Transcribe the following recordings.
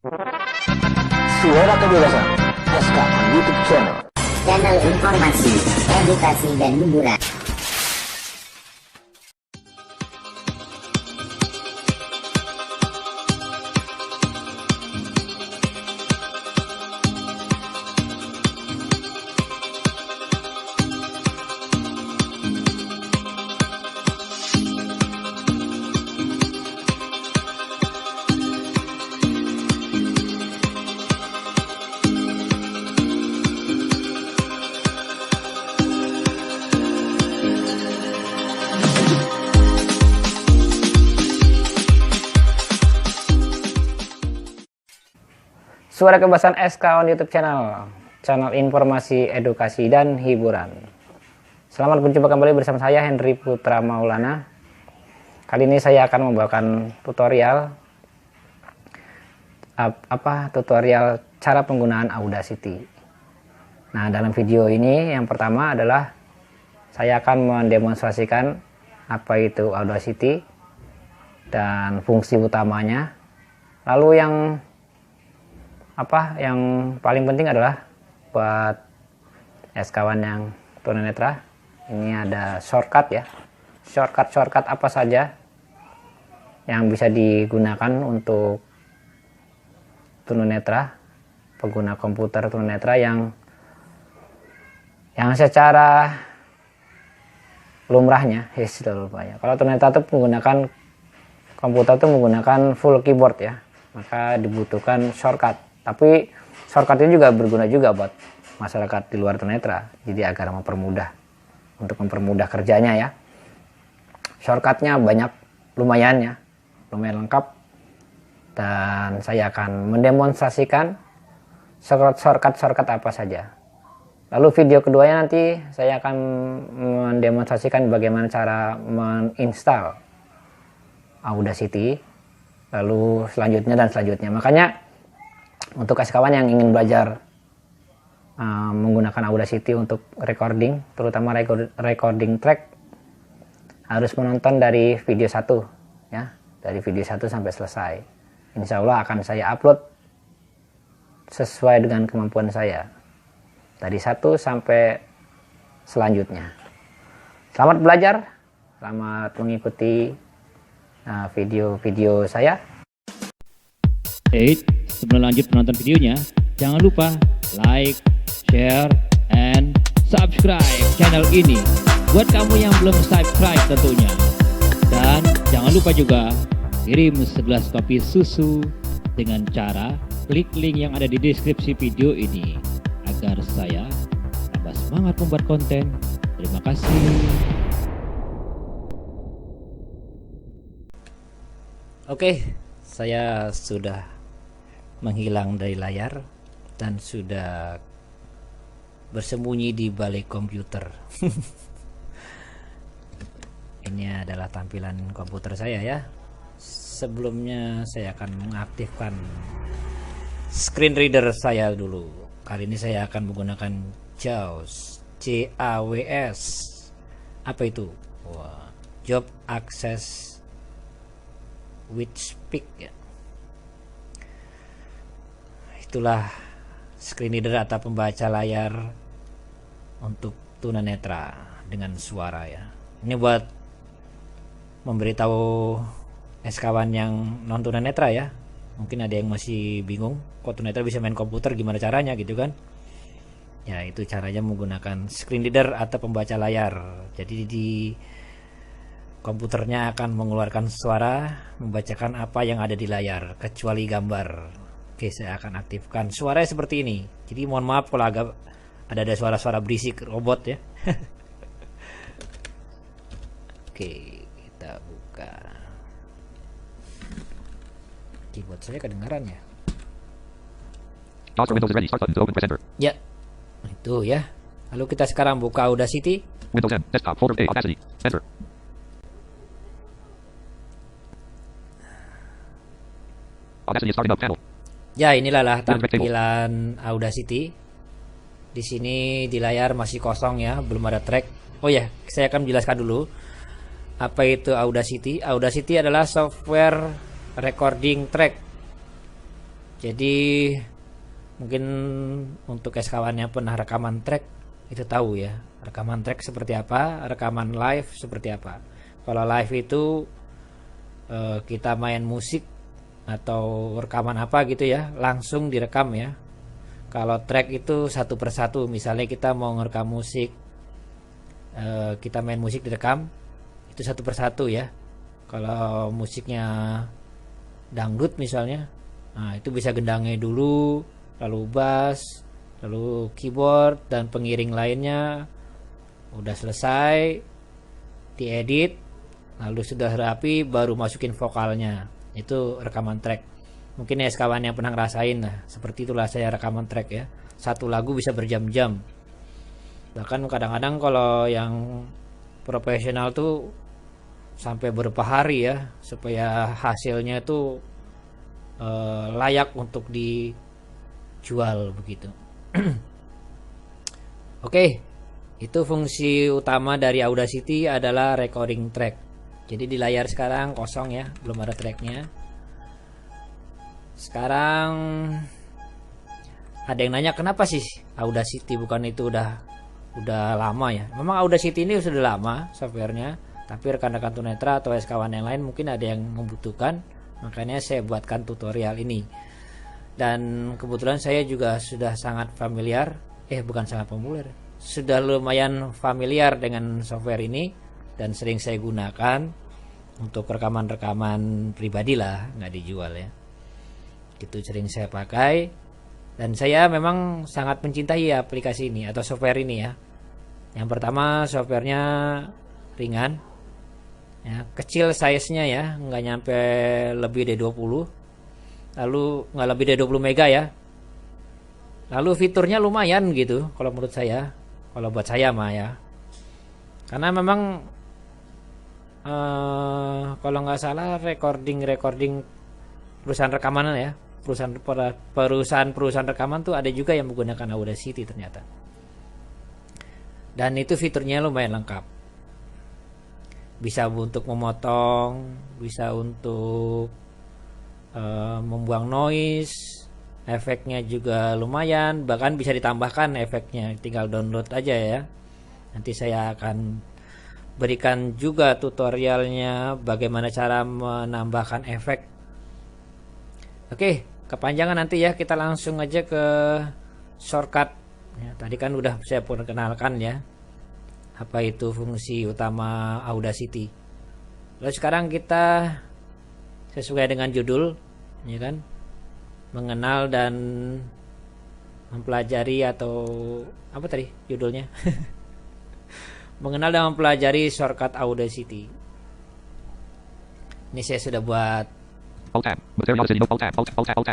Suara Kebebasan SK YouTube Channel. Channel informasi, edukasi, dan hiburan. Suara Kebebasan SK on YouTube Channel, channel informasi, edukasi, dan hiburan. Selamat berjumpa kembali bersama saya Henry Putra Maulana. Kali ini saya akan membawakan tutorial tutorial cara penggunaan Audacity. Nah, dalam video ini yang pertama adalah saya akan mendemonstrasikan apa itu Audacity dan fungsi utamanya. Lalu yang paling penting adalah buat kawan yang tunanetra, ini ada shortcut ya, shortcut apa saja yang bisa digunakan untuk tunanetra, pengguna komputer tunanetra yang secara lumrahnya, kalau tunanetra itu menggunakan komputer itu menggunakan full keyboard ya, maka dibutuhkan shortcut. Tapi shortcut ini juga berguna juga buat masyarakat di luar tunanetra, jadi agar mempermudah kerjanya ya. Shortcutnya banyak, lumayan lengkap, dan saya akan mendemonstrasikan shortcut apa saja. Lalu video keduanya nanti saya akan mendemonstrasikan bagaimana cara menginstal Audacity, lalu selanjutnya. Makanya untuk kawan yang ingin belajar menggunakan Audacity untuk recording, terutama recording track, harus menonton dari video 1 ya, dari video 1 sampai selesai. Insya Allah akan saya upload sesuai dengan kemampuan saya, dari 1 sampai selanjutnya. Selamat belajar, selamat mengikuti video-video saya. Sebelum lanjut menonton videonya, jangan lupa like, share, and subscribe channel ini buat kamu yang belum subscribe tentunya. Dan jangan lupa juga kirim 11 kopi susu dengan cara klik link yang ada di deskripsi video ini agar saya tambah semangat membuat konten. Terima kasih. Oke, saya sudah menghilang dari layar dan sudah bersembunyi di balik komputer. Ini adalah tampilan komputer saya ya. Sebelumnya saya akan mengaktifkan screen reader saya dulu. Kali ini saya akan menggunakan JAWS, JAWS. Apa itu? Job Access with Speak ya. Itulah screen reader atau pembaca layar untuk tunanetra dengan suara ya. Ini buat memberitahu kawan yang non tunanetra ya. Mungkin ada yang masih bingung, kok tunanetra bisa main komputer, gimana caranya gitu kan. Ya, itu caranya menggunakan screen reader atau pembaca layar. Jadi di komputernya akan mengeluarkan suara, membacakan apa yang ada di layar kecuali gambar. Oke, saya akan aktifkan suaranya seperti ini. Jadi mohon maaf kalau agak ada suara-suara berisik robot ya. Oke, kita buka. Keyboard saya kedengaran ya. Ya, itu ya. Lalu kita sekarang buka Audacity. Windows 10, desktop, folder A, Audacity, enter. Audacity is starting up panel. Ya, inilah tampilan Audacity. Di sini di layar masih kosong ya, belum ada track. Oh ya, saya akan menjelaskan dulu apa itu Audacity. Audacity adalah software recording track Jadi mungkin untuk kawan yang pernah rekaman track itu tahu ya, rekaman track seperti apa, rekaman live seperti apa. Kalau live itu kita main musik atau rekaman apa gitu ya, langsung direkam ya. Kalau track itu satu persatu, misalnya kita mau ngerekam musik, kita main musik direkam, itu satu persatu ya. Kalau musiknya dangdut misalnya, nah itu bisa gendangnya dulu, lalu bass, lalu keyboard dan pengiring lainnya. Udah selesai diedit, lalu sudah rapi baru masukin vokalnya. Itu rekaman track. Mungkin ya kawan yang pernah ngerasain lah, seperti itulah saya rekaman track ya. Satu lagu bisa berjam-jam. Bahkan kadang-kadang kalau yang profesional tuh sampai berapa hari ya, supaya hasilnya itu layak untuk dijual begitu. Oke, itu fungsi utama dari Audacity adalah recording track. Jadi di layar sekarang kosong ya, belum ada tracknya. Sekarang ada yang nanya kenapa sih Audacity, bukan itu udah lama ya. Memang Audacity ini sudah lama softwarenya, tapi rekan-rekan tunanetra atau kawan yang lain mungkin ada yang membutuhkan, makanya saya buatkan tutorial ini. Dan kebetulan saya juga sudah sangat familiar, sudah lumayan familiar dengan software ini dan sering saya gunakan untuk rekaman-rekaman pribadi lah, nggak dijual ya. Itu sering saya pakai dan saya memang sangat mencintai aplikasi ini atau software ini ya. Yang pertama softwarenya ringan ya, kecil size-nya ya, nggak nyampe lebih dari 20, lalu nggak lebih dari 20 mega ya. Lalu fiturnya lumayan gitu kalau menurut saya, kalau buat saya mah ya, karena memang kalau nggak salah recording perusahaan rekaman ya, perusahaan rekaman tuh ada juga yang menggunakan Audacity ternyata, dan itu fiturnya lumayan lengkap. Bisa untuk memotong, bisa untuk membuang noise, efeknya juga lumayan, bahkan bisa ditambahkan efeknya, tinggal download aja ya. Nanti saya akan berikan juga tutorialnya bagaimana cara menambahkan efek. Oke, kepanjangan nanti ya, kita langsung aja ke shortcut ya. Tadi kan udah saya perkenalkan ya apa itu fungsi utama Audacity. Lalu sekarang kita sesuai dengan judul ya kan, mengenal dan mempelajari, atau apa tadi judulnya? Mengenal dan mempelajari shortcut Audacity. Ini saya sudah buat. Alt tab, material Audacity, alt tab,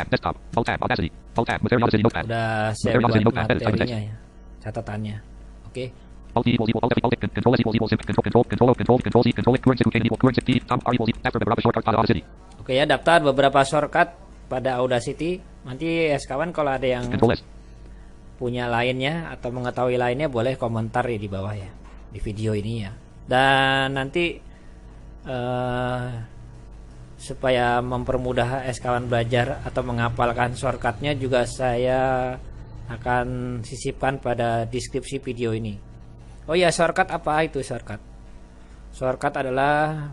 desktop, alt tab, Audacity, alt tab, material Audacity, notepad. Udah saya buat materinya ya, catatannya. Oke. Alt equals alt control S equals control C current C top R equals after beberapa shortcut pada Audacity. Oke ya, daftar beberapa shortcut pada Audacity. Nanti kawan kalau ada yang punya lainnya atau mengetahui lainnya boleh komentar ya di bawah ya, di video ini ya. Dan nanti supaya mempermudah kawan belajar atau menghafalkan shortcutnya juga saya akan sisipkan pada deskripsi video ini. Oh ya, shortcut apa itu shortcut? Shortcut adalah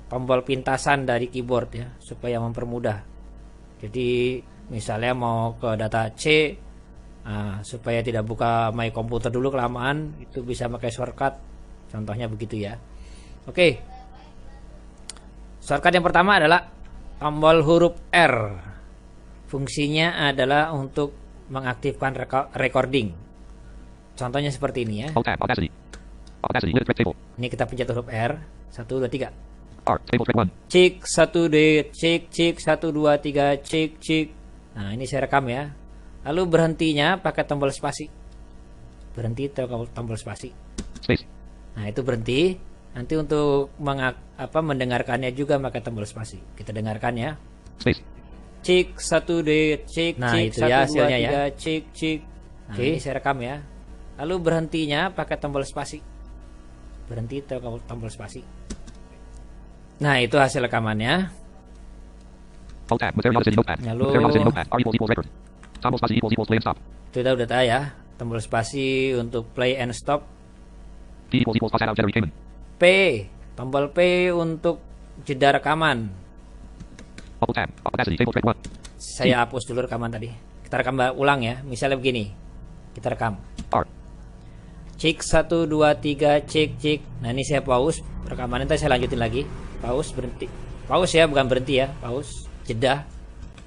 tombol pintasan dari keyboard ya, supaya mempermudah. Jadi misalnya mau ke data C, supaya tidak buka My Computer dulu kelamaan, itu bisa pakai shortcut. Contohnya begitu ya. Oke. Shortcut yang pertama adalah tombol huruf R. Fungsinya adalah untuk mengaktifkan recording. Contohnya seperti ini ya. Ini kita pencet huruf R. 1, 2, 3. R, table track 1. Cik 1D, cik 1, 2, 3, cik. Nah, ini saya rekam ya. Lalu berhentinya pakai tombol spasi. Berhenti tombol spasi. Space. Nah, itu berhenti. Nanti untuk mendengarkannya juga pakai tombol spasi. Kita dengarkan ya. Space. Cik 1D, cik, Nah, cik, itu 1, ya 2, hasilnya 3, ya. cik. Nah, ini saya rekam ya. Lalu berhentinya pakai tombol spasi. Berhenti tombol spasi. Nah, itu hasil rekamannya. Alt tab. Materials in notepad. Lalu- Materials in notepad. R equals record. Tombol spasi equals play and stop. Itu kita udah tahu ya. Tombol spasi untuk play and stop. P equals pause out generate payment. P, tombol P untuk jeda rekaman. Alt tab. Audacity table track 1. Saya hapus dulu rekaman tadi. Kita rekam ulang ya. Misalnya begini. Kita rekam. R. Cek 1 2 3 cek. Nah, ini saya pause rekamannya, nanti saya lanjutin lagi. Pause, berhenti. Pause ya, bukan berhenti ya. Pause, jeda.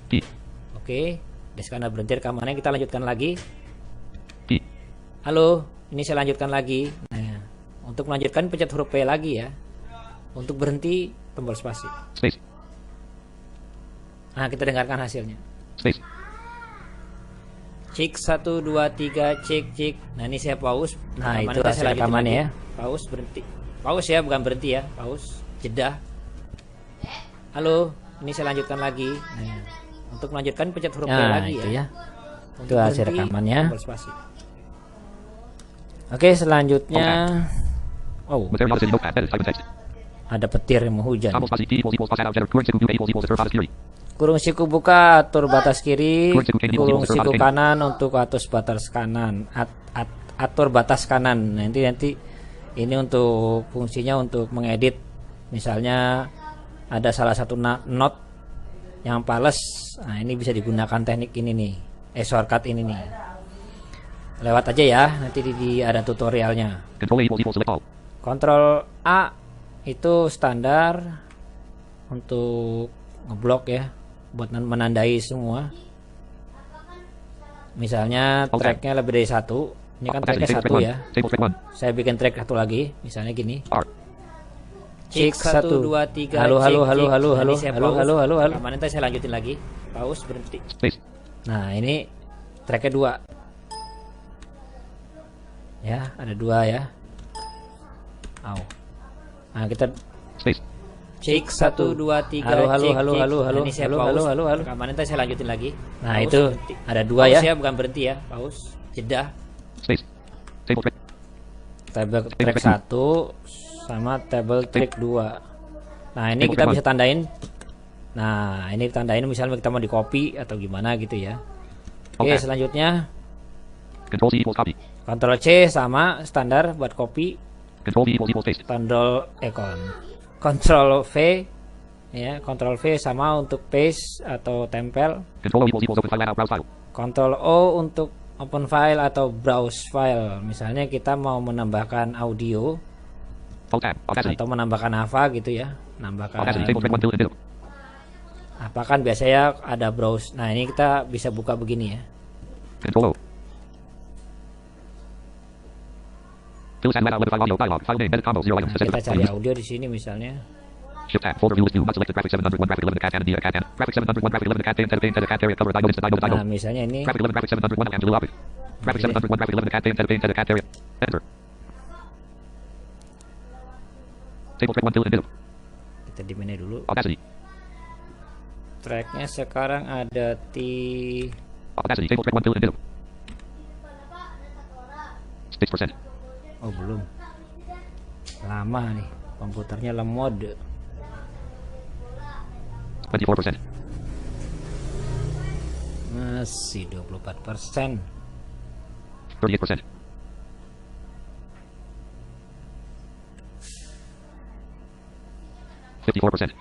P. Oke. Karena berhenti rekamannya, kita lanjutkan lagi. P. Halo, ini saya lanjutkan lagi. Nah, untuk melanjutkan pencet huruf P lagi ya. Untuk berhenti tombol spasi. Space. Nah, kita dengarkan hasilnya. Space. Cek 1 2 3 cek. Nah, ini saya pause. Nah, itu nanti hasil saya lanjutin rekamannya lagi. ya. Pause, berhenti. Pause ya, bukan berhenti ya. Pause, jeda. Halo, ini saya lanjutkan lagi. Nah, untuk melanjutkan pencet huruf P Nah, lagi itu ya. ya. Untuk Itu hasil berhenti, rekamannya. tombol spasi. Oke, selanjutnya Materials in notepad. Edit type and text. ada petir yang mau hujan. Tombol spasi P equals pause out generate. Current siku A equals reserve kiri. Kurung siku buka, atur batas kiri. Kurung siku Oke. kanan untuk atur batas kanan. Atur batas kanan. Nanti ini untuk fungsinya untuk mengedit. Misalnya ada salah satu not yang pales. Nah, ini bisa digunakan teknik ini nih. Shortcut ini nih. Lewat aja ya. Nanti ada tutorialnya. Control A equals select all. Kontrol A itu standar untuk ngeblok ya, buat menandai semua. Misalnya Oke. tracknya lebih dari satu. Ini kan tracknya Table satu track ya. 1. Table track 1. Saya bikin track satu lagi. Misalnya gini. R. Cek 1 2 3. Halo. Rekaman nanti saya lanjutin lagi. Pause, berhenti. Space. Nah, ini tracknya 2. Ya, ada 2 ya. Au. Nah, kita Space. cek 1 2 3 Halo. Ini saya pause. Rekaman nanti saya lanjutin lagi. Nah, Pause, itu berhenti. ada 2 Pause ya. bukan berhenti ya. Pause, jeda. Space. Table track. Table track 1 sama table track 2. Nah, ini Table kita track bisa tandain. Nah, ini tandain misalnya kita mau di copy atau gimana gitu ya. Oke, Oke. selanjutnya Control C equals copy. Ctrl C sama standar buat copy. Control V equals paste. Ctrl V ya, Ctrl V sama untuk paste atau tempel. Control O equals open file layout browse file. Ctrl O untuk open file atau browse file. Misalnya kita mau menambahkan audio Alt tab. Audacity. atau menambahkan apa gitu ya. Nambahkan Audacity table track 1 built-in. apa kan biasanya ada browse. Nah, ini kita bisa buka begini ya. Control O. Fill and let file audio dialog. File name edit combo 0 items. Kita cari audio di sini misalnya. Shift tab. Folder view list view. Not selected. Graphic 701 graphic 11 cat and cat and graphic 701 graphic 11 cat paint cat area cover dino instant dino Nah, misalnya ini graphic 11 graphic 701 Angelo Lopez. Graphic 701 graphic 11 cat paint cat area. Enter. Table track 1 built-in. kita di mana dulu. Audacity. Tracknya sekarang ada di Audacity table track 1 built-in. 6%. oh belum. Lama nih. Komputernya lemot. 24%. Masih 24%. 38%. 54%.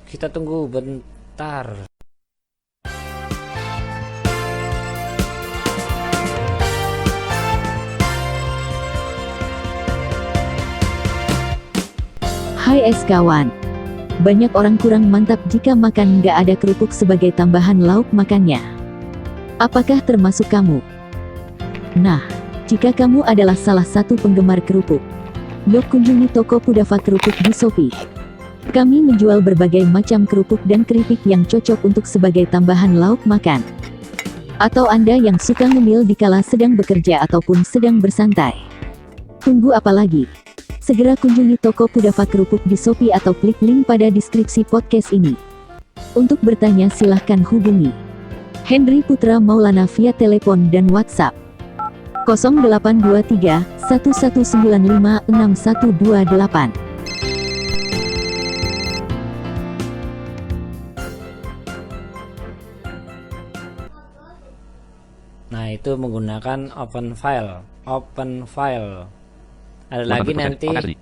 Kita tunggu bentar. Hai es kawan. Banyak orang kurang mantap jika makan nggak ada kerupuk sebagai tambahan lauk makannya. Apakah termasuk kamu? Nah, jika kamu adalah salah satu penggemar kerupuk, yuk kunjungi toko Kudafa Kerupuk di Shopee. Kami menjual berbagai macam kerupuk dan keripik yang cocok untuk sebagai tambahan lauk makan. Atau Anda yang suka ngemil dikala sedang bekerja ataupun sedang bersantai. Tunggu apa lagi? Segera kunjungi toko Kudafa Kerupuk di Shopee atau klik link pada deskripsi podcast ini. Untuk bertanya silahkan hubungi Henry Putra Maulana via telepon dan WhatsApp 0823 1195 6128. Nah, itu menggunakan open file. Ada lagi 100%. nanti Audacity.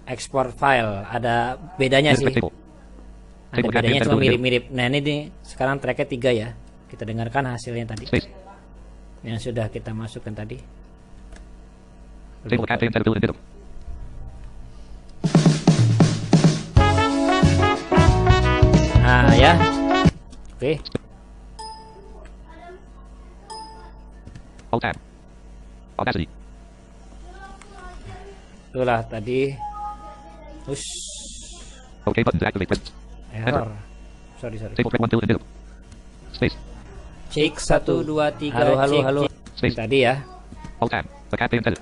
export file. Ada bedanya sih. Table. Ada Table bedanya campaign cuma table. mirip-mirip. Nah, ini sekarang tracknya 3 ya. Kita dengarkan hasilnya tadi Space. yang sudah kita masukkan tadi. Table campaign table and Nah, ya. Oke. Alt tab. Audacity. Itulah tadi. OK button to activate. Press. Error. Sorry. Table thread 1 tilde and Space. Cek 1 2 3. Halo. Space. Tadi ya. Alt tab. The campaign edit.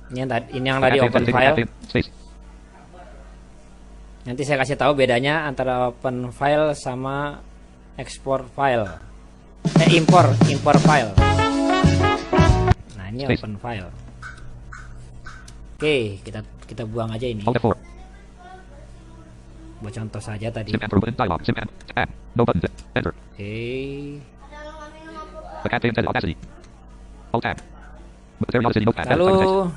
Ini yang tadi open file. Space. Nanti saya kasih tahu bedanya antara open file sama export file. Import file. Nah, ini Space. open file. Oke, kita buang aja ini. Alt F4. Buat contoh saja tadi. Sim enter button dialog. Sim tab. No button. Enter. Oke. The campaign edit. Audacity. Alt tab. Material Audacity notepad. Lalu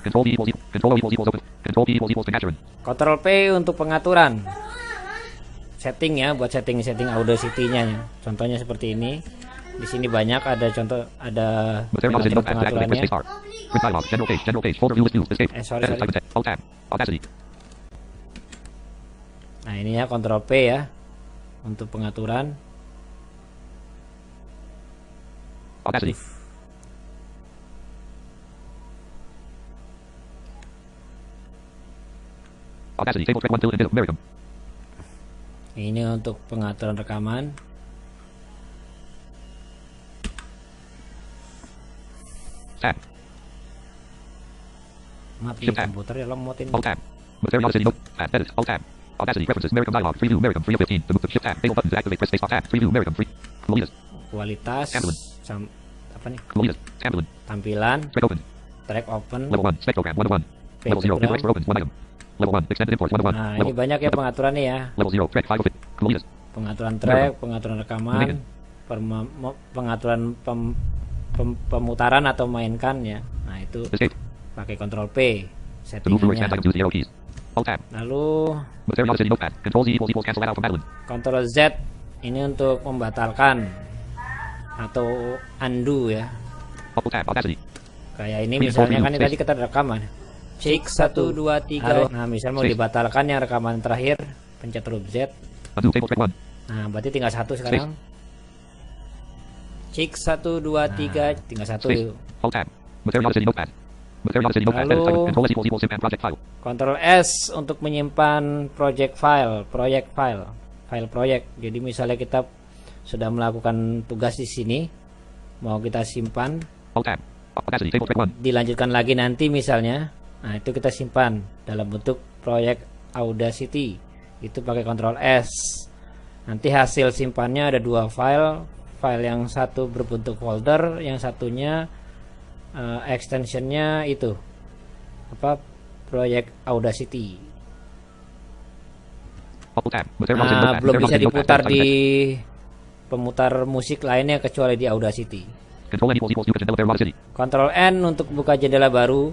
Control E equals open. Control P equals Catherine. Ctrl P untuk pengaturan. Setting ya, buat setting Audacity-nya ya. Contohnya seperti ini. Di sini banyak ada contoh, ada Material Audacity notepad. Activate. Press pengaturannya. space bar. Print dialog. General page. Folder view list view. Escape. Sorry. Edit. Type in text. Alt tab. Audacity. Nah, ini ya Ctrl P ya untuk pengaturan. Audacity. Audacity. Table thread 1 tilde and American. Ini untuk pengaturan rekaman. Tab. Mati Shift tab. komputer ya lemotin. Alt tab. Material Audacity notepad. Edit. Alt tab. Audacity preferences. American dialog. Preview. American 3 of 15. The shift tab. Table button to activate. Press space bar. Tab. Preview. American 3. Kualitas. Kualitas Tampilan. apa nih? Kualitas. Tampilan. Tampilan, Track open. track open. Level 1. Spectrogram 1 of 1. Level 0. Filter export opens 1 item. Level 1. Extended import 1 of 1. Nah, ini banyak ya pengaturan nih ya. Level 0. Track 5 of it. Kualitas. Pengaturan track, pengaturan rekaman, pengaturan pemutaran atau mainkan ya. Nah, itu Escape. pakai Ctrl P To move through expand settingannya. items use the arrow keys. Alt tab. Lalu Material Audacity notepad. Control Z equals cancel that out from Madeline. Ctrl Z ini untuk membatalkan atau undo ya. Alt tab. Audacity. Kayak ini misalnya kan ini tadi kita rekaman. Cek 1 2 3. Nah, misal mau dibatalkan yang rekaman terakhir, pencet huruf Z. Undo table thread 1. Nah, berarti tinggal 1 sekarang. Cek 1 2 3, tinggal 1. Space. Alt tab. Material Audacity notepad. Material Audacity notepad. Lalu- Edit. Type in. Control S equals sim and project file. Ctrl S untuk menyimpan project file, file project. Jadi misalnya kita sudah melakukan tugas di sini, mau kita simpan, Alt tab. Audacity table thread 1. dilanjutkan lagi nanti misalnya. Nah, itu kita simpan dalam bentuk project Audacity. Itu pakai Ctrl S. Nanti hasil simpannya ada 2 file. File yang satu berbentuk folder, yang satunya extensionnya itu apa? Project Audacity. Alt tab. Material Audacity Nah, notepad. belum Material bisa Audacity notepad. diputar Type in di text. pemutar musik lainnya kecuali di Audacity. Control N equals new Material Audacity. Ctrl N untuk buka jendela baru.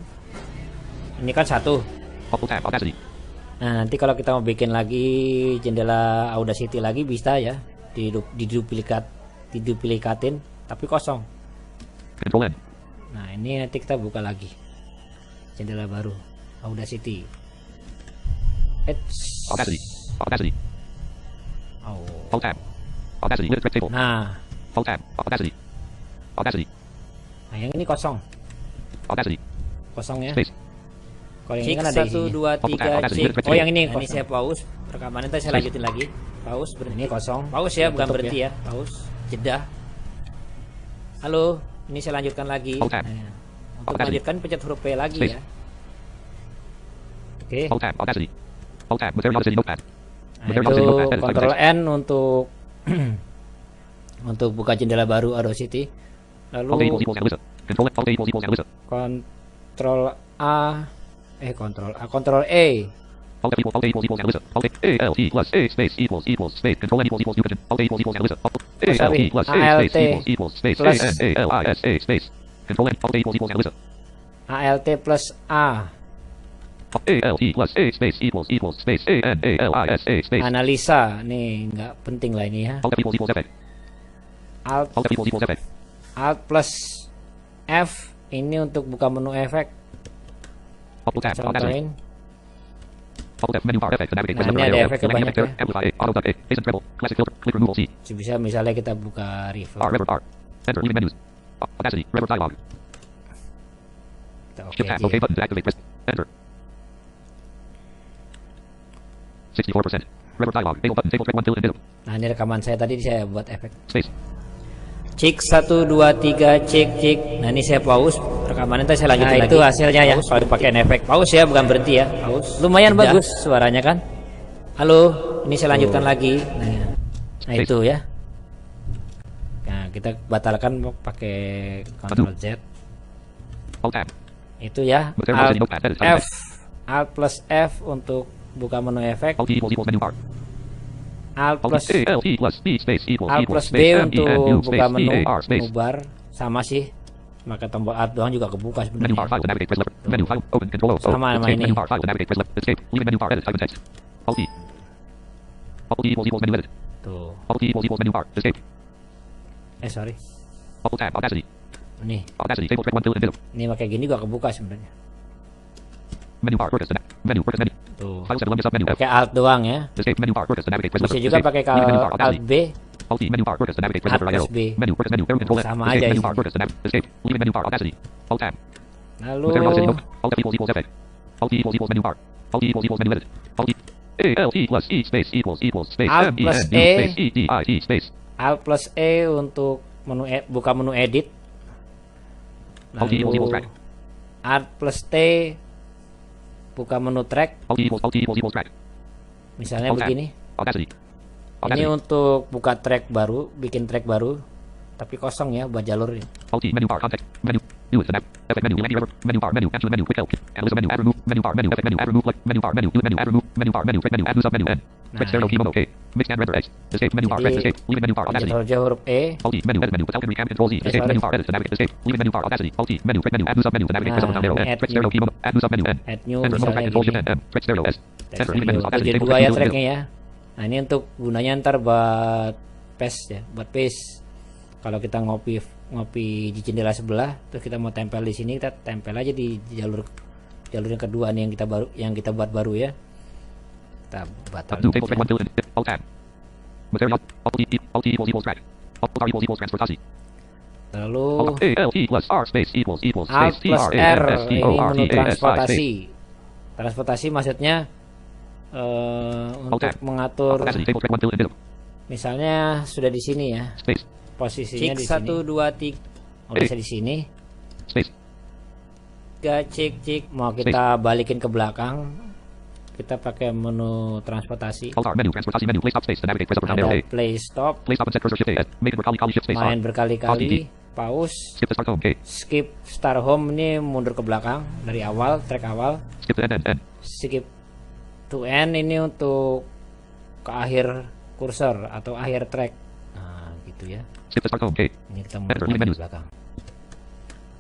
Ini kan 1. Alt tab. Audacity. Nah, nanti kalau kita mau bikin lagi jendela Audacity lagi bisa ya, didupilikatin tapi kosong. Control N. Nah, ini nanti kita buka lagi jendela baru Audacity. Audacity. Audacity. Oh. Alt tab. Audacity. Limit track table. Nah, Alt tab. Audacity. Audacity. nah yang ini kosong. Audacity. Kosong ya. Space. Kalau yang ini kan ada 1 2 Oke, 3 oke. Oh, yang ini. Nah, ini saya pause rekamannya, nanti saya lanjutin lagi. Pause berhenti. Ini kosong. Pause ya, bukan Tutup berhenti ya. Pause, jeda. Halo, ini saya lanjutkan lagi. Alt tab. Nah, Untuk Audacity. lanjutkan pencet huruf P lagi Space. ya. Oke. Alt tab. Audacity. Alt tab. Material Audacity notepad. Nah, Material itu Audacity notepad. Edit. Type in Ctrl text. N untuk untuk buka jendela baru Audacity. Alt A equals Lalu equals Analysis. Control Alt A equals Analysis. Ctrl Ctrl E. Alt F equals Analysis. Alt A. A L T plus A space equals space. Control N equals new Alt A equals Analysis. Alt ALT plus A ALT space equals space plus ALISA space. Control Alt A equals Alyssa. ALT plus A. ALT plus A space equals space ANALISA space. Analisa, nih nggak penting lah ini ya. Alt F equals F. Alt Alt F equals F. Alt plus F ini untuk buka menu efek. Alt tab. Contohin. Alt F menu bar effect. Navigate. Nah, ini ada efeknya banyak ya. Amplify A. Auto A. Bass and treble. Classic filter. Click removal C. Bisa misalnya kita buka reverb. R. Reverb R. Enter. Leaving menus. Audacity. Reverb dialog. Kita oke Shift tab. aja. OK button to activate. Press. Enter. 64%. Reverb dialog. Table button. Table track 1 till invisible. Nah, ini rekaman saya tadi saya buat efek. Space. Cek 1 2 3 cek. Nah, ini saya pause rekaman nanti saya lanjutin lagi. Itu hasilnya ya. Kalau dipakai efek pause ya, bukan berhenti ya. Pause. Lumayan bagus suaranya kan. Halo, ini saya lanjutkan lagi. Nah, itu ya. Nah, kita batalkan pakai Ctrl Z. Alt tab. Itu ya. Alt F. Alt plus F untuk buka menu efek. Alt equals menu bar. Alt plus Alt plus B space equals Alt equals plus B space untuk MENU buka space menu BAR space. bar, sama sih. Maka tombol Alt doang juga kebuka Menu bar sebenarnya. file to navigate press lever. Menu file open control O. Sama Escape ini. menu bar file to navigate press lever. Escape. Leaving menu bar edit type in text. Alt E. Alt E equals menu edit. Tuh. Alt E equals menu bar. Escape. Sorry. Alt tab. Audacity. Nih, Audacity table track 1 till invisible. ini pakai gini juga kebuka sebenarnya. Menu bar workers menu workers menu. Tuh. File set sub menu F. Pakai Alt doang ya. Escape menu bar workers to navigate press Bisa lever. juga Escape. pakai Leaving menu bar Alt Audacity. B. Alt E menu bar workers to navigate press Alt lever right plus arrow. B. Menu workers menu parent control Sama Escape aja menu sih. bar workers to navigate escape. Leaving menu bar Audacity. Alt tab. Lalu Material setting open. Alt F equals F. Alt E equals menu bar. Alt E equals menu edit. Alt E. ALT plus E space equals space Alt plus MENU E. space EDIT space. Alt plus E untuk menu buka menu edit. Alt E equals track. Alt plus T buka menu track. Alt E equals track. Misalnya Alt tab. begini. Audacity. Ini Audacity. untuk buka track baru, bikin track baru, tapi kosong ya buat jalur ini. Alt E menu bar context menu. New is the effect menu menu bar menu cancel menu quick help analyze menu add remove menu bar menu effect menu add remove like menu bar menu menu add remove menu bar menu quick menu add sub menu n quick stereo key mode OK mix and render X escape menu bar press escape leaving menu bar Audacity. Control J huruf E. Alt E menu edit menu without recam control Z escape sorry. menu bar edit to navigate escape leaving menu bar Audacity. Alt E menu quick menu add sub menu to navigate press up and down arrow n Add quick new. stereo key mode add sub menu n Add new enter mode misalnya control shift gini. n quick stereo S enter leaving menu Audacity. Jadi dua ya tracknya ya. Nah, ini untuk gunanya ntar buat paste ya, buat paste. Kalau kita ngopi di jendela sebelah, terus kita mau tempel di sini, kita tempel aja di jalur yang kedua nih yang kita buat baru ya. Kita batal. New table track 1 till Alt tab. Material Alt E equals track. Alt R equals transportasi. Lalu ALT plus R space equals Alt space plus R ini menu TRANSPORT transportasi. Transportasi maksudnya untuk tab. mengatur, Audacity table track 1 till invisible. misalnya sudah di sini ya, Space posisinya Cek di 1, sini. 2, 3. Udah saya di sini. space Cek mau kita balikin ke belakang, kita pakai menu transportasi. Alt R menu transportasi menu play stop space to navigate press up or down arrow Ada A. play stop, Play stop and set cursor shift A. Make it berkali-kali shift space R. main berkali-kali, pause, Skip to start home K. skip start home, ini mundur ke belakang dari awal, track awal. Skip to end end end. Skip to end ini untuk ke akhir kursor atau akhir track. Nah, gitu ya. Skip to start home K. Ini kita mundur Enter, ke menus. belakang.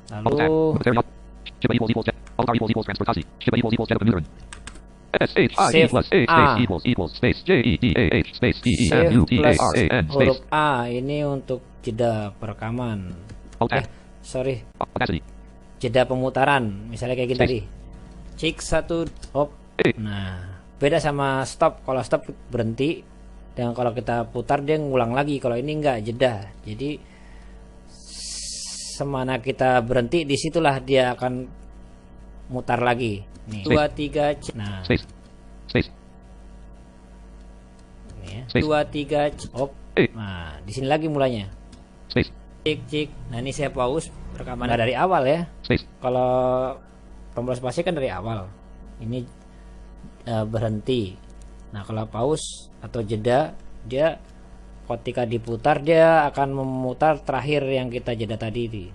Alt tab. Lalu Material. Shift A equals jet. Alt R equals transportasi. Shift A equals jet of neutron. SHIE Shift plus A A. space equals space JEDAH space Shift plus TERAN space. huruf A ini untuk jeda perekaman. Alt tab. Sorry, Audacity. jeda pemutaran. Misalnya kayak gini Space. tadi. Cek 1 hop. A. Nah, beda sama stop. Kalau stop berhenti, dan kalau kita putar dia ngulang lagi. Kalau ini enggak, jeda. Jadi semana kita berhenti, disitulah dia akan mutar lagi. Nih, Space. 2 3 nah, Space. Space. ini ya. Space. 2 3 hop. A. Nah, di sini lagi mulanya. Space. Cek. Nah, ini saya pause rekaman dari awal ya. Space. Kalau tombol spasi kan dari awal. Ini berhenti. Nah, kalau pause atau jeda, dia ketika diputar dia akan memutar terakhir yang kita jeda tadi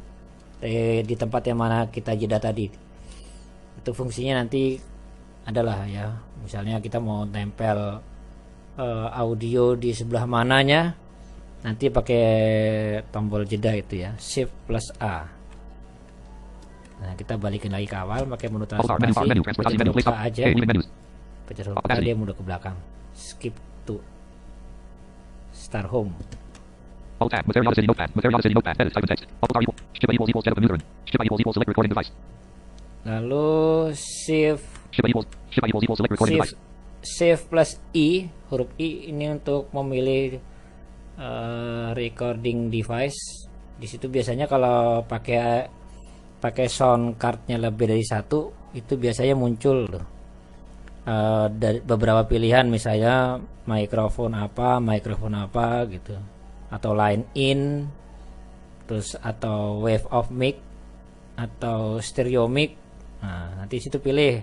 di tempat yang mana kita jeda tadi. Itu fungsinya nanti adalah ya, misalnya kita mau tempel audio di sebelah mananya, nanti pakai tombol jeda itu ya, Shift plus A. Nah, kita balikin lagi ke awal pakai menu Alt R, menu bar, menu, pencet transportasi menu, huruf place A up, aja, A, leaving menus. pencet huruf A dia mundur ke belakang. Skip to start home. Alt tab, Material City Notepad, Material City Notepad, edit type of text. Alt R equals, Shift A equals Jet of Lutheran. Shift I equals select recording device. Lalu Shift Shift I equals select recording device. Shift plus I, huruf I ini untuk memilih recording device. Di situ biasanya kalau pakai sound cardnya lebih dari satu, itu biasanya muncul tuh dari beberapa pilihan, misalnya mikrofon apa gitu, atau line in, terus atau wave of mic, atau stereo mic. Nah, nanti situ pilih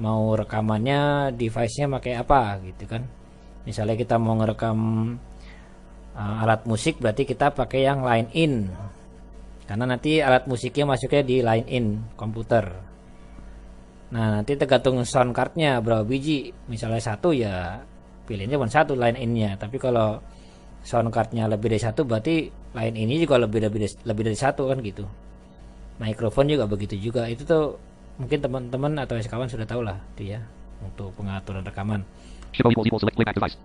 mau rekamannya device-nya pakai apa gitu kan. Misalnya kita mau ngerekam alat musik, berarti kita pakai yang line in, karena nanti alat musiknya masuknya di line in komputer. Nah, nanti tergantung sound cardnya berapa biji. Misalnya satu, ya pilihnya cuma satu line in-nya. Tapi kalau sound cardnya lebih dari satu, berarti line ini juga lebih dari satu kan gitu. Mikrofon juga begitu juga. Itu tuh mungkin teman-teman atau kawan sudah tahu lah itu ya, untuk pengaturan rekaman. Shift O equals select playback device.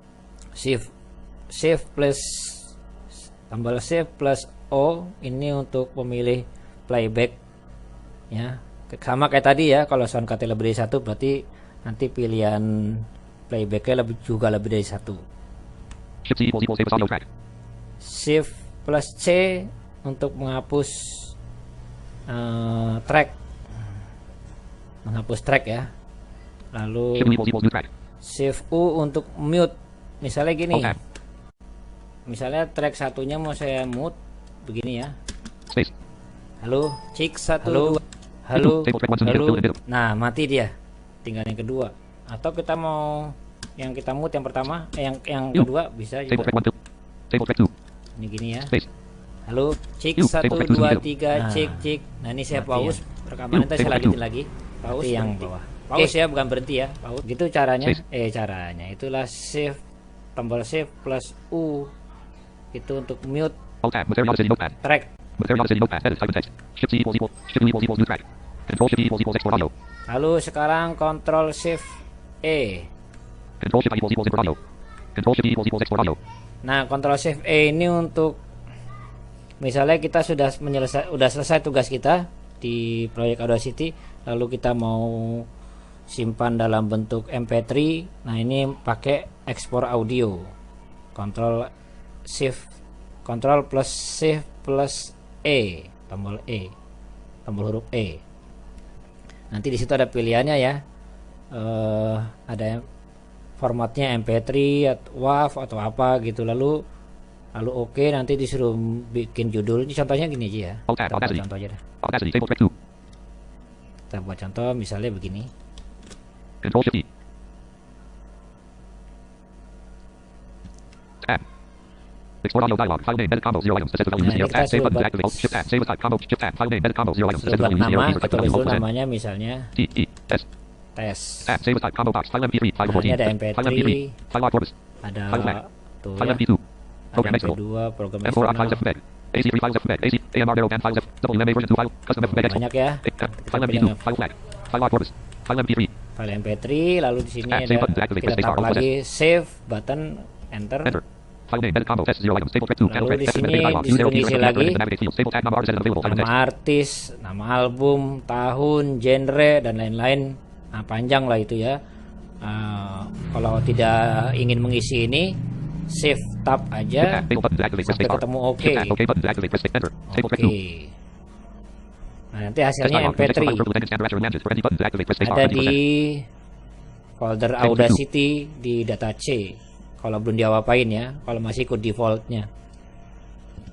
Shift plus tombol Shift plus O ini untuk memilih playback ya. Sama kayak tadi ya, kalau sound card lebih dari satu, berarti nanti pilihan playbacknya juga lebih dari satu. Shift C equals save as audio track. Shift plus C untuk menghapus track, menghapus track ya. Lalu Shift U equals mute track. Shift U untuk mute. Misalnya gini, Alt tab. misalnya track satunya mau saya mute begini ya. Space. Halo, cek satu. Halo, Table track 1 to halo. middle. Nah, mati dia. Tinggal yang kedua. Atau kita mau yang kita mute yang pertama, yang kedua bisa Table juga. track 1 to. Table track 2. Ini gini ya. Space. Halo, cek Yuk, 1 table track 2 2 3 cek cek. Nah, ini saya pause rekaman, Yuk, nanti saya table track lanjutin 2. lagi. Pause yang bawah. Pause ya, bukan berhenti ya. Pause. Gitu caranya. Space. Caranya itulah shift, tombol shift plus U itu untuk mute Alt tab. Material City Notepad. track. Material City Notepad. Edit type of text. Shift C equals Shift U equals mute track. Control Shift E equals export audio. Lalu sekarang Control Shift E. Control Shift I equals import audio. Control Shift E equals export audio. Nah, Control Shift E ini untuk misalnya kita sudah selesai tugas kita di proyek Audacity, lalu kita mau simpan dalam bentuk MP3. Nah, ini pakai ekspor audio. Control plus Shift plus E, tombol huruf E. Nanti di situ ada pilihannya ya. Ada formatnya MP3 atau WAV atau apa gitu. Lalu oke, nanti disuruh bikin judul. Ini contohnya gini aja ya. Kita buat contoh aja dah. Audacity table track 2. Kita buat contoh misalnya begini. Control Shift E. Tab. Export audio dialog. File name. Edit combo. 0 items. Set value. Nah, Use kita tab. Save button. suruh Deactivate. Alt. Shift tab. Save as type. Combo. Shift tab. File name. Edit combo. 0 items. Set Buat value. Use nama, for kita type tulis value. namanya misalnya T E S. tes. Tab. Save as type. Combo box. File MP3. File Nah, 14. ini ada MP3, File MP3. File log Corpus. ada File Mac. tuh File ya, MP2. ada Program external. MP2 program M4 on files eksternal. FMPEG. AC3 files FMPEG. AC AMR Narrow Band files F. WMA version 2 file. Custom FMPEG external. Banyak ya. File MP2. File flag. File log Corpus. File MP3. File MP3, lalu di sini Tab, ada save button, deactivate, kita press taruh spacebar, lagi save button, enter. Enter. File name. Edit combo. Test 0 items. Table track 2. Lalu Candle di track. sini Dialog. Use disuruh arrow key ngisi for lagi the navigate field. Stable tab. Number artist available. Time and Nama text. artis, nama album, tahun, genre, dan lain-lain. Nah, panjang lah itu ya. Kalau tidak ingin mengisi ini, shift tab Shift aja tab. Table button. Deactivate. Press sampai spacebar. ketemu OK. Shift tab. OK button. Deactivate. Press space. Enter. Table track Oke. 2. Nah, nanti Test hasilnya dialog. Project MP3 file group with standard ranges. For any button. Deactivate. Press spacebar. ada 50%. di folder Table Audacity di data C. Kalau belum diapa-apain ya, kalau masih ikut defaultnya.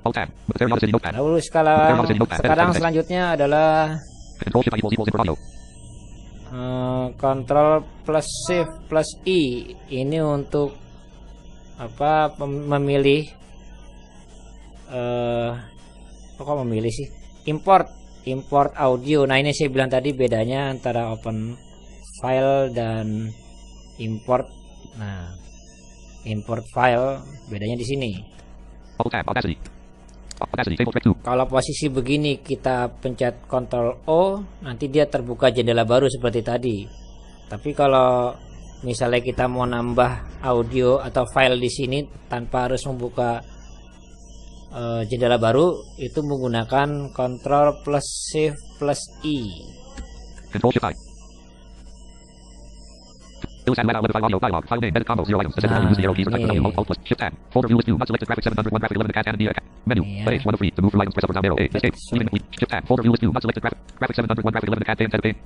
Alt tab. Material City Notepad. Lalu sekarang selanjutnya adalah Control Shift I equals import audio. Control plus Shift plus I ini untuk apa, memilih kok memilih sih, import audio. Nah, ini saya bilang tadi bedanya antara open file dan import. Nah, import file bedanya di sini. Alt tab. Audacity. Audacity. Table track 2. Kalau posisi begini kita pencet Ctrl O, nanti dia terbuka jendela baru seperti tadi. Tapi kalau misalnya kita mau nambah audio atau file di sini tanpa harus membuka jendela baru, itu menggunakan Ctrl plus Shift plus I. Control Shift I. Illustrated web outlet file audio dialog. File name edit combo 0 items. Ascend menu use the arrow keys for text W. Alt plus Shift tab. Folder view list 2. Not selected graphic 701 graphic 11 cast and media. Menu. Yeah. Page 1 of 3. To move from items press up or down arrow. A. Escape. Leaving. Shift tab. Folder view list 2. Not selected graphic 701 graphic 11 cast and set pane.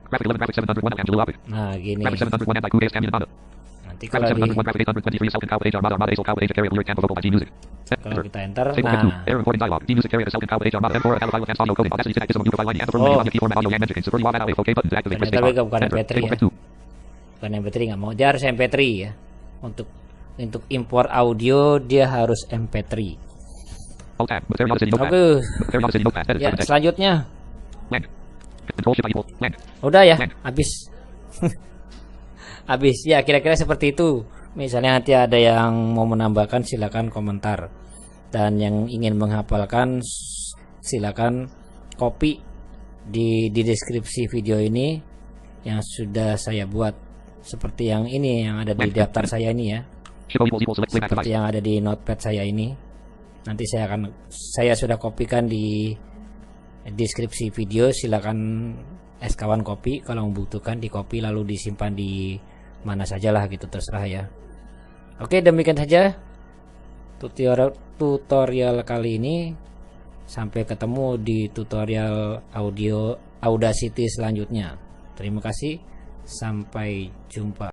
Graphic 11 graphic 701 Angelo Apic. Nah gini, Graphic 701 anti Kudes Canyon Honda. nanti kalau Graphic di 701 graphic 823 Selkin Cow Page Armada Armada Ace Cow Page Carrier Lyric Canva Vocal by G Music. kalau kita enter, Table track 2. nah Error recording dialog. G Music Carrier Selkin Cow Page Armada M4 Alpha File Audio Coding. Audacity Connect System Microphone Line and from Oh. Media Key Format Audio Yan Magic Super UI Audio OK button to activate press Ternyata spacebar. bukan Enter. MP3 Table ya. track 2. bukan MP3, nggak mau, dia harus MP3 ya. Untuk impor audio dia harus MP3. Alt tab. Material City Notepad. Bagus. Material City Notepad. Edit Ya, text. selanjutnya Lang. Control Shift I equal lang. udah ya, Lang. habis. Habis ya, kira-kira seperti itu. Misalnya nanti ada yang mau menambahkan silakan komentar, dan yang ingin menghafalkan silakan copy di deskripsi video ini yang sudah saya buat, seperti yang ini yang ada di daftar saya ini ya, Shift O equals select link active seperti yang ada di notepad saya ini. Nanti saya sudah kopikan di deskripsi video, silakan kawan copy, kalau membutuhkan di copy lalu disimpan di mana sajalah gitu, terserah ya. Oke, demikian saja tutorial kali ini. Sampai ketemu di tutorial audio Audacity selanjutnya. Terima kasih, sampai jumpa.